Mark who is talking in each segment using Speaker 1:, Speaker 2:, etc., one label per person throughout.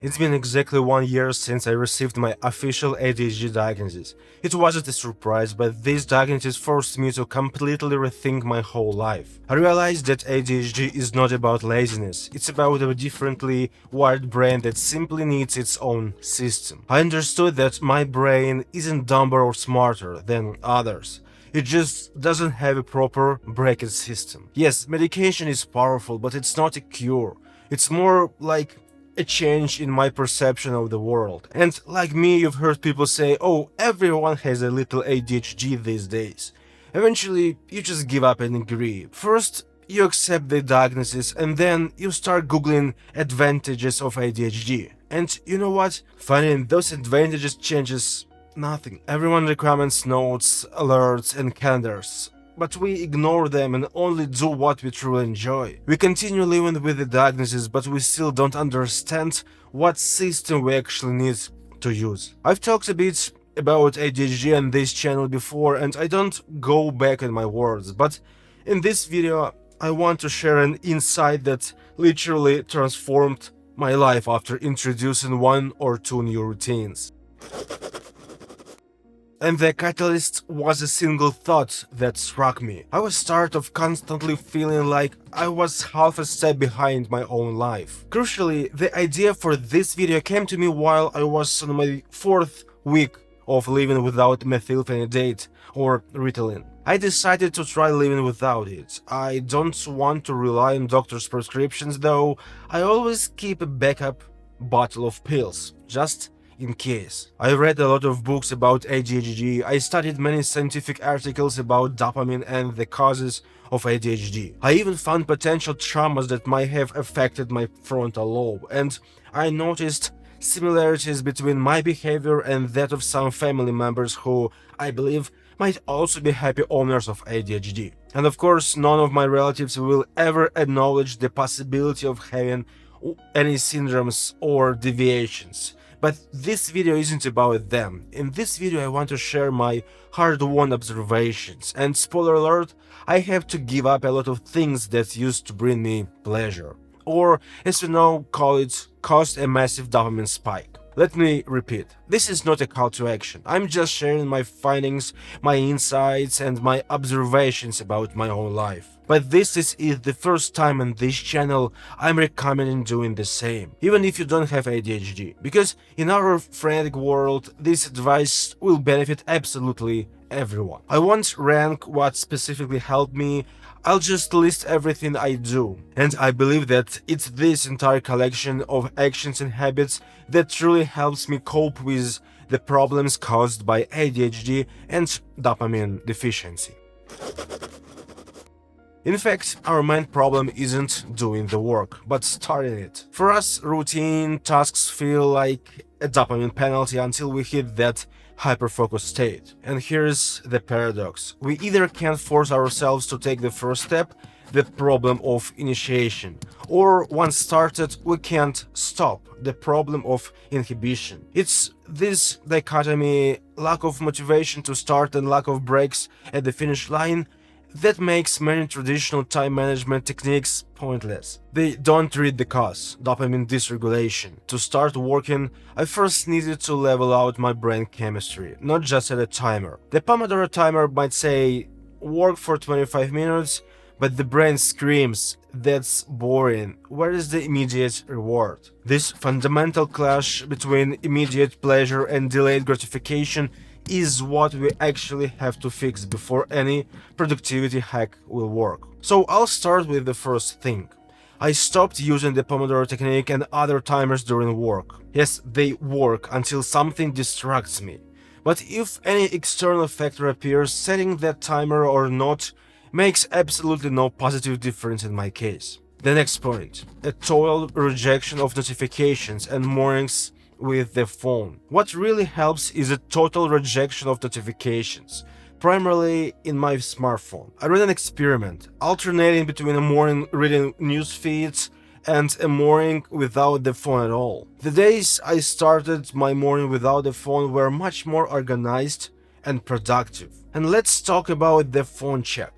Speaker 1: It's been exactly 1 year since I received my official ADHD diagnosis. It wasn't a surprise, but this diagnosis forced me to completely rethink my whole life. I realized that ADHD is not about laziness, it's about a differently wired brain that simply needs its own system. I understood that my brain isn't dumber or smarter than others. It just doesn't have a proper bracket system. Yes, medication is powerful, but it's not a cure. It's more like a change in my perception of the world. And like me, you've heard people say, oh, everyone has a little ADHD these days. Eventually, you just give up and agree. First, you accept the diagnosis and then you start googling advantages of ADHD. And you know what? Finding those advantages changes nothing. Everyone recommends notes, alerts, and calendars, but we ignore them and only do what we truly enjoy. We continue living with the diagnosis, but we still don't understand what system we actually need to use. I've talked a bit about ADHD on this channel before, and I don't go back on my words, but in this video I want to share an insight that literally transformed my life after introducing 1 or 2 new routines. And the catalyst was a single thought that struck me. I was tired of constantly feeling like I was half a step behind my own life. Crucially, the idea for this video came to me while I was on my 4th week of living without methylphenidate or Ritalin. I decided to try living without it. I don't want to rely on doctor's prescriptions though. I always keep a backup bottle of pills, just in case. I read a lot of books about ADHD, I studied many scientific articles about dopamine and the causes of ADHD. I even found potential traumas that might have affected my frontal lobe, and I noticed similarities between my behavior and that of some family members who, I believe, might also be happy owners of ADHD. And of course, none of my relatives will ever acknowledge the possibility of having any syndromes or deviations. But this video isn't about them. In this video I want to share my hard-won observations, and spoiler alert, I have to give up a lot of things that used to bring me pleasure. Or, as you know, call it, caused a massive dopamine spike. Let me repeat, this is not a call to action. I'm just sharing my findings, my insights, and my observations about my own life. But this is the first time on this channel I'm recommending doing the same, even if you don't have ADHD, because in our frantic world, this advice will benefit absolutely everyone. I won't rank what specifically helped me, I'll just list everything I do, and I believe that it's this entire collection of actions and habits that truly helps me cope with the problems caused by ADHD and dopamine deficiency. In fact, our main problem isn't doing the work, but starting it. For us, routine tasks feel like a dopamine penalty until we hit that hyper-focused state. And here's the paradox. We either can't force ourselves to take the first step, the problem of initiation, or once started, we can't stop, the problem of inhibition. It's this dichotomy, lack of motivation to start and lack of breaks at the finish line, that makes many traditional time management techniques pointless. They don't read the cause, dopamine dysregulation. To start working, I first needed to level out my brain chemistry, not just set a timer. The Pomodoro timer might say, work for 25 minutes, but the brain screams, that's boring, where is the immediate reward? This fundamental clash between immediate pleasure and delayed gratification is what we actually have to fix before any productivity hack will work. So I'll start with the first thing. I stopped using the Pomodoro technique and other timers during work. Yes, they work until something distracts me. But if any external factor appears, setting that timer or not makes absolutely no positive difference in my case. The next point, a total rejection of notifications and mornings with the phone. What really helps is a total rejection of notifications, primarily in my smartphone. I ran an experiment, alternating between a morning reading news feeds and a morning without the phone at all. The days I started my morning without the phone were much more organized and productive. And let's talk about the phone check.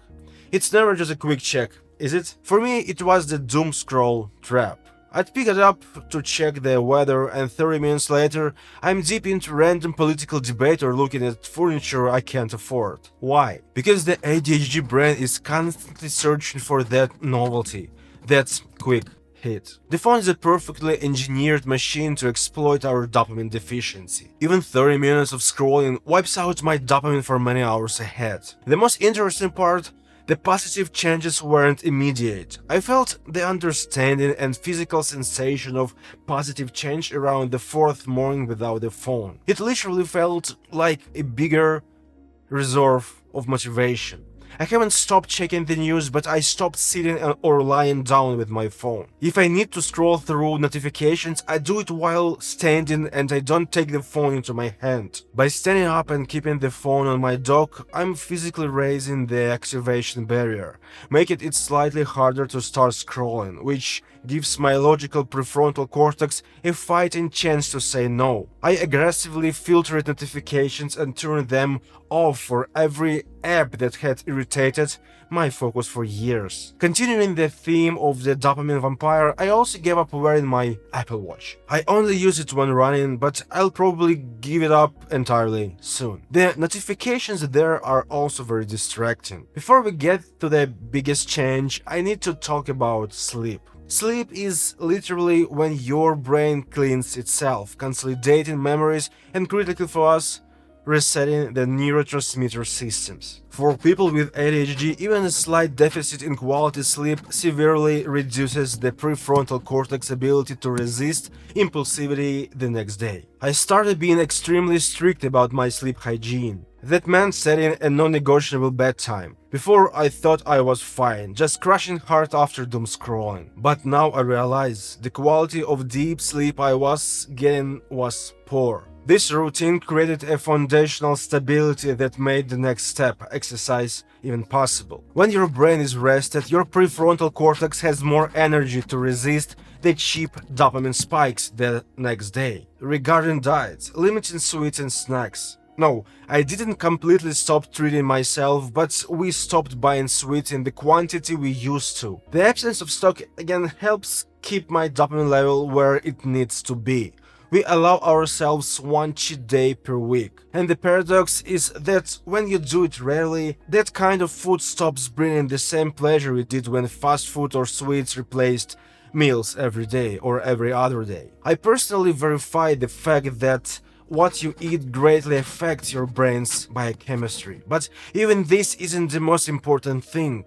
Speaker 1: It's never just a quick check, is it? For me, it was the doom scroll trap. I'd pick it up to check the weather, and 30 minutes later, I'm deep into random political debate or looking at furniture I can't afford. Why? Because the ADHD brain is constantly searching for that novelty, that quick hit. The phone is a perfectly engineered machine to exploit our dopamine deficiency. Even 30 minutes of scrolling wipes out my dopamine for many hours ahead. The most interesting part, the positive changes weren't immediate. I felt the understanding and physical sensation of positive change around the fourth morning without the phone. It literally felt like a bigger reserve of motivation. I haven't stopped checking the news, but I stopped sitting or lying down with my phone. If I need to scroll through notifications, I do it while standing and I don't take the phone into my hand. By standing up and keeping the phone on my dock, I'm physically raising the activation barrier, making it slightly harder to start scrolling, which gives my logical prefrontal cortex a fighting chance to say no. I aggressively filtered notifications and turned them off for every app that had irritated my focus for years. Continuing the theme of the dopamine vampire, I also gave up wearing my Apple Watch. I only use it when running, but I'll probably give it up entirely soon. The notifications there are also very distracting. Before we get to the biggest change, I need to talk about sleep. Sleep is literally when your brain cleans itself, consolidating memories and, critically for us, resetting the neurotransmitter systems. For people with ADHD, even a slight deficit in quality sleep severely reduces the prefrontal cortex ability to resist impulsivity the next day. I started being extremely strict about my sleep hygiene. That meant setting a non-negotiable bedtime. Before, I thought I was fine, just crashing hard after doom scrolling. But now I realize the quality of deep sleep I was getting was poor. This routine created a foundational stability that made the next step, exercise, even possible. When your brain is rested, your prefrontal cortex has more energy to resist the cheap dopamine spikes the next day. Regarding diets, limiting sweets and snacks. No, I didn't completely stop treating myself, but we stopped buying sweets in the quantity we used to. The absence of stock again helps keep my dopamine level where it needs to be. We allow ourselves one cheat day per week. And the paradox is that when you do it rarely, that kind of food stops bringing the same pleasure it did when fast food or sweets replaced meals every day or every other day. I personally verified the fact that what you eat greatly affects your brain's biochemistry. But even this isn't the most important thing.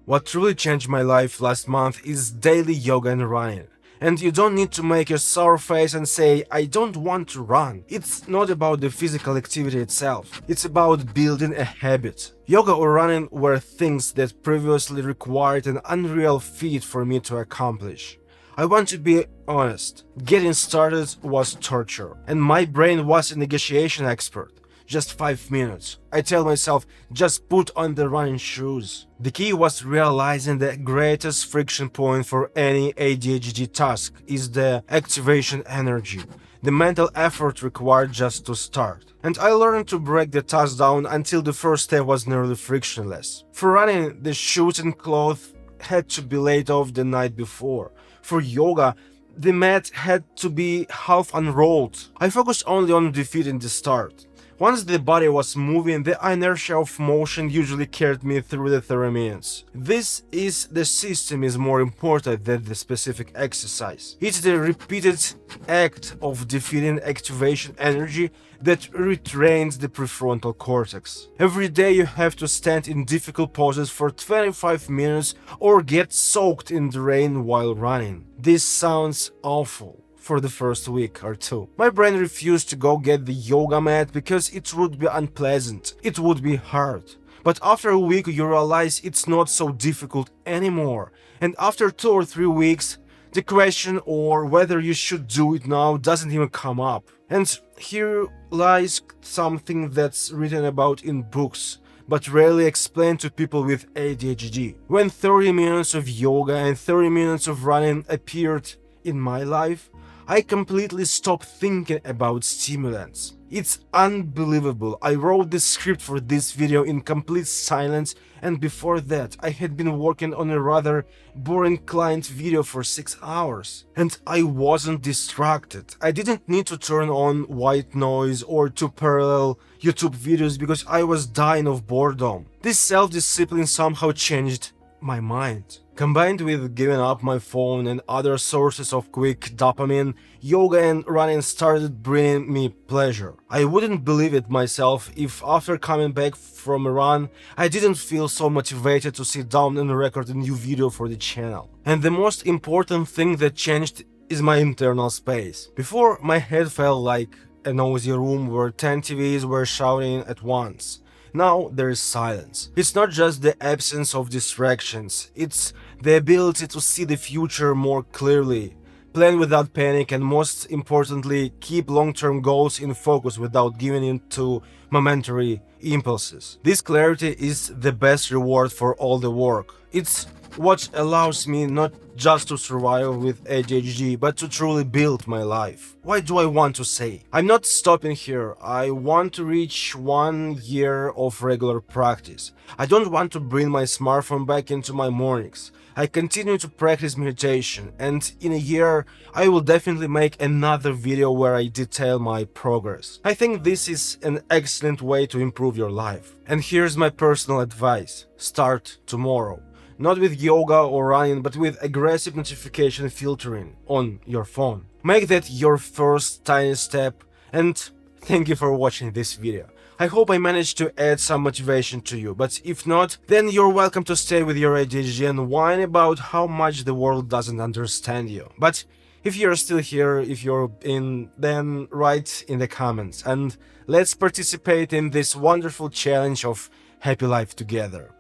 Speaker 1: What truly changed my life last month is daily yoga and running. And you don't need to make a sour face and say, I don't want to run. It's not about the physical activity itself. It's about building a habit. Yoga or running were things that previously required an unreal feat for me to accomplish. I want to be honest. Getting started was torture, and my brain was a negotiation expert. Just 5 minutes. I tell myself, just put on the running shoes. The key was realizing the greatest friction point for any ADHD task is the activation energy, the mental effort required just to start. And I learned to break the task down until the first step was nearly frictionless. For running, the shoes and clothes had to be laid off the night before. For yoga, the mat had to be half unrolled. I focused only on defeating the start. Once the body was moving, the inertia of motion usually carried me through the 30 minutes. The system is more important than the specific exercise. It's the repeated act of defeating activation energy that retrains the prefrontal cortex. Every day you have to stand in difficult poses for 25 minutes or get soaked in the rain while running. This sounds awful. For the first week or two, my brain refused to go get the yoga mat because it would be unpleasant, it would be hard. But after a week you realize it's not so difficult anymore, and after 2 or 3 weeks the question or whether you should do it now doesn't even come up. And here lies something that's written about in books but rarely explained to people with ADHD. When 30 minutes of yoga and 30 minutes of running appeared in my life, I completely stopped thinking about stimulants. It's unbelievable. I wrote the script for this video in complete silence, and before that I had been working on a rather boring client video for 6 hours. And I wasn't distracted. I didn't need to turn on white noise or to parallel YouTube videos because I was dying of boredom. This self-discipline somehow changed my mind. Combined with giving up my phone and other sources of quick dopamine, yoga and running started bringing me pleasure. I wouldn't believe it myself if after coming back from a run, I didn't feel so motivated to sit down and record a new video for the channel. And the most important thing that changed is my internal space. Before, my head felt like a noisy room where 10 TVs were shouting at once. Now there is silence. It's not just the absence of distractions, it's the ability to see the future more clearly, plan without panic, and most importantly, keep long-term goals in focus without giving in to momentary impulses. This clarity is the best reward for all the work. It's what allows me not just to survive with ADHD, but to truly build my life. Why do I want to say? I'm not stopping here. I want to reach 1 year of regular practice. I don't want to bring my smartphone back into my mornings. I continue to practice meditation, and in a year, I will definitely make another video where I detail my progress. I think this is an excellent way to improve your life. And here's my personal advice. Start tomorrow. Not with yoga or running, but with aggressive notification filtering on your phone. Make that your first tiny step, and thank you for watching this video. I hope I managed to add some motivation to you, but if not, then you're welcome to stay with your ADHD and whine about how much the world doesn't understand you. But if you're still here, if you're in, then write in the comments and let's participate in this wonderful challenge of happy life together.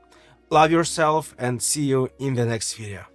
Speaker 1: Love yourself and see you in the next video.